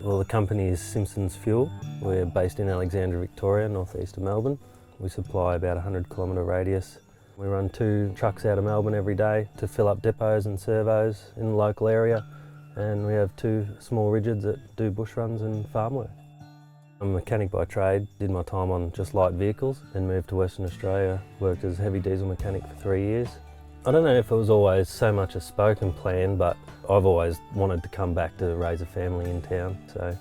Well, the company is Simpsons Fuel. We're based in Alexandria, Victoria, northeast of Melbourne. We supply about a 100-kilometre radius. We run 2 trucks out of Melbourne every day to fill up depots and servos in the local area, and we have 2 small rigids that do bush runs and farm work. I'm a mechanic by trade, did my time on just light vehicles, then moved to Western Australia, worked as a heavy diesel mechanic for 3 years. I don't know if it was always so much a spoken plan, but I've always wanted to come back to raise a family in town. So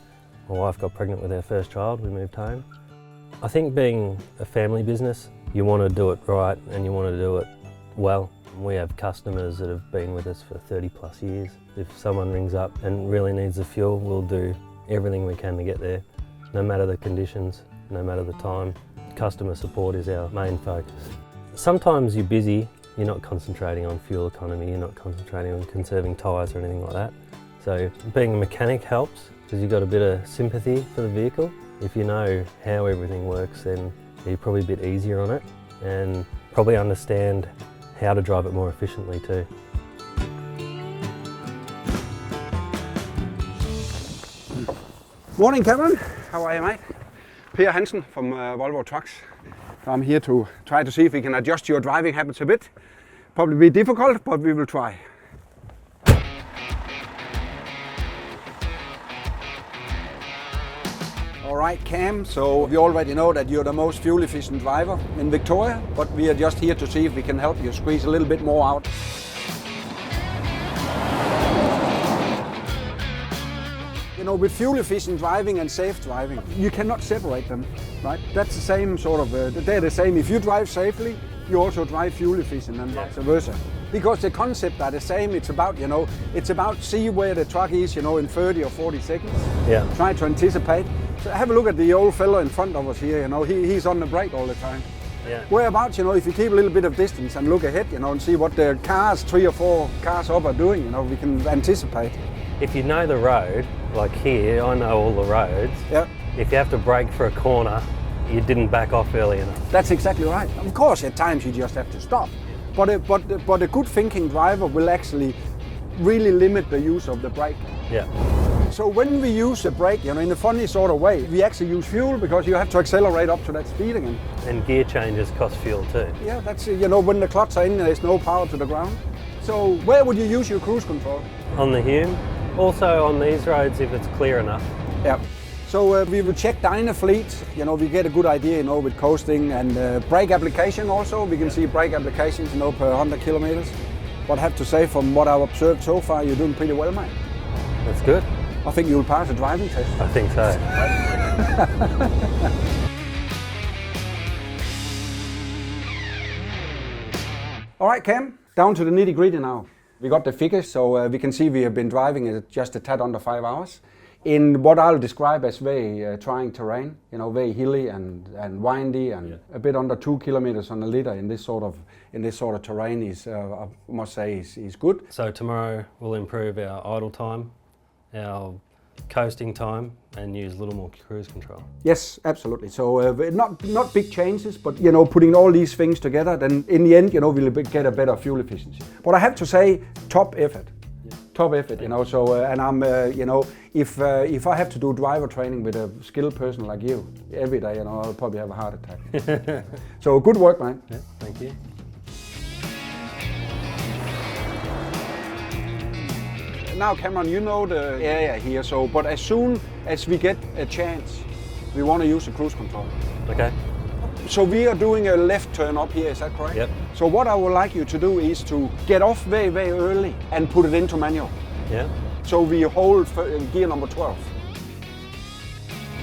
my wife got pregnant with our first child, we moved home. I think being a family business, you want to do it right and you want to do it well. We have customers that have been with us for 30 plus years. If someone rings up and really needs the fuel, we'll do everything we can to get there, no matter the conditions, no matter the time. Customer support is our main focus. Sometimes you're busy, you're not concentrating on fuel economy, you're not concentrating on conserving tyres or anything like that. So being a mechanic helps because you've got a bit of sympathy for the vehicle. If you know how everything works, then you're probably a bit easier on it and probably understand how to drive it more efficiently too. Morning, Cameron. How are you, mate? Per Hansen from Volvo Trucks. I'm here to try to see if we can adjust your driving habits a bit. Probably be difficult, but we will try. All right, Cam, so we already know that you're the most fuel efficient driver in Victoria, but we are just here to see if we can help you squeeze a little bit more out. You know, with fuel efficient driving and safe driving, you cannot separate them, right? That's the same sort of, they're the same. If you drive safely, you also drive fuel efficient and vice versa. Because the concept are the same, it's about, it's about see where the truck is, in 30 or 40 seconds. Yeah. Try to anticipate. So have a look at the old fellow in front of us here, he's on the brake all the time. Yeah. Whereabouts, if you keep a little bit of distance and look ahead, and see what the cars, 3 or 4 cars up are doing, we can anticipate. If you know the road, like here, I know all the roads. Yeah. If you have to brake for a corner, you didn't back off early enough. That's exactly right. Of course, at times you just have to stop. But a good thinking driver will actually really limit the use of the brake. Yeah. So when we use the brake, in a funny sort of way, we actually use fuel because you have to accelerate up to that speed again. And gear changes cost fuel too. Yeah, that's, when the clutch are in, there's no power to the ground. So where would you use your cruise control? On the Hume. Also on these roads if it's clear enough. Yeah. So we will check Dyna fleet, we get a good idea, with coasting and brake application also. We can see brake applications, per 100 kilometers. But I have to say, from what I've observed so far, you're doing pretty well, mate. That's good. I think you'll pass the driving test. I think so. All right, Cam, down to the nitty gritty now. We got the figures, so we can see we have been driving it just a tad under 5 hours in what I'll describe as very trying terrain, very hilly and windy and a bit under 2 kilometers on a litre in this sort of terrain is, I must say, is good. So tomorrow we'll improve our idle time, our coasting time, and use a little more cruise control. Yes, absolutely. So not big changes, but putting all these things together, then in the end, we'll get a better fuel efficiency. But I have to say, top effort. Top effort, So and I'm, if I have to do driver training with a skilled person like you every day, I'll probably have a heart attack. So good work, man. Yeah, thank you. Now, Cameron, you know the area here, but as soon as we get a chance, we want to use the cruise control. Okay. So we are doing a left turn up here, is that correct? Yep. So what I would like you to do is to get off very, very early and put it into manual. Yeah. So we hold gear number 12.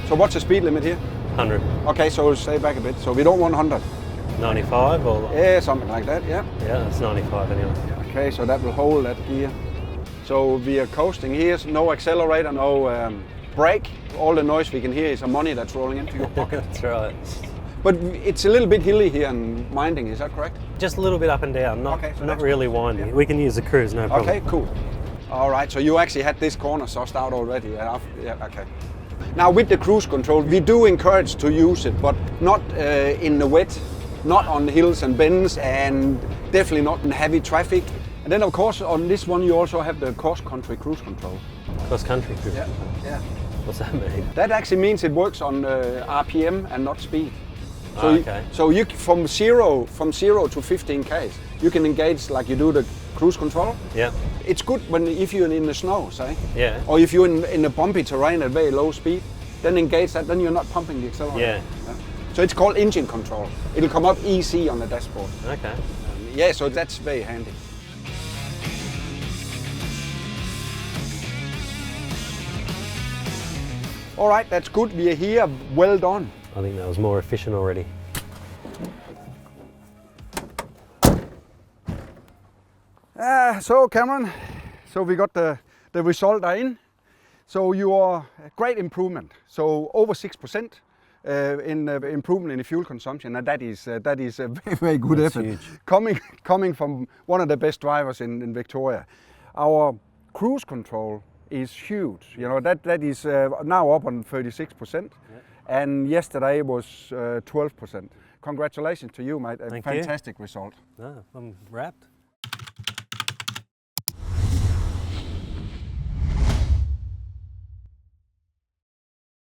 So what's the speed limit here? 100. Okay, so stay back a bit. So we don't want 100. 95 or? Yeah, something like that, yeah. Yeah, that's 95 anyway. Okay, so that will hold that gear. So we are coasting here, no accelerator, no brake. All the noise we can hear is the money that's rolling into your pocket. That's right. But it's a little bit hilly here and winding, is that correct? Just a little bit up and down, not really windy. Yeah. We can use the cruise, no problem. Okay, cool. All right, so you actually had this corner sussed out already. Yeah, okay. Now with the cruise control, we do encourage to use it, but not in the wet, not on hills and bends, and definitely not in heavy traffic. And then of course on this one you also have the cross-country cruise control. Cross-country cruise control. Yeah. What's that mean? That actually means it works on RPM and not speed. So, Okay. so you from zero to 15 k's, you can engage like you do the cruise control. Yeah. It's good when if you're in the snow, say, Yeah. or if you're in a bumpy terrain at very low speed, then engage that. Then you're not pumping the accelerator. Yeah. So it's called engine control. It'll come up easy on the dashboard. Okay. Yeah, so that's very handy. All right, that's good. We are here. Well done. I think that was more efficient already. So Cameron, so we got the result in. So you are a great improvement. So over 6% in improvement in the fuel consumption, and that is a very, very good That's effort. huge. Coming from one of the best drivers in Victoria. Our cruise control is huge. You know that is now up on 36%, and yesterday was 12%. Congratulations to you, mate. A Thank you. fantastic result. No, I'm wrapped.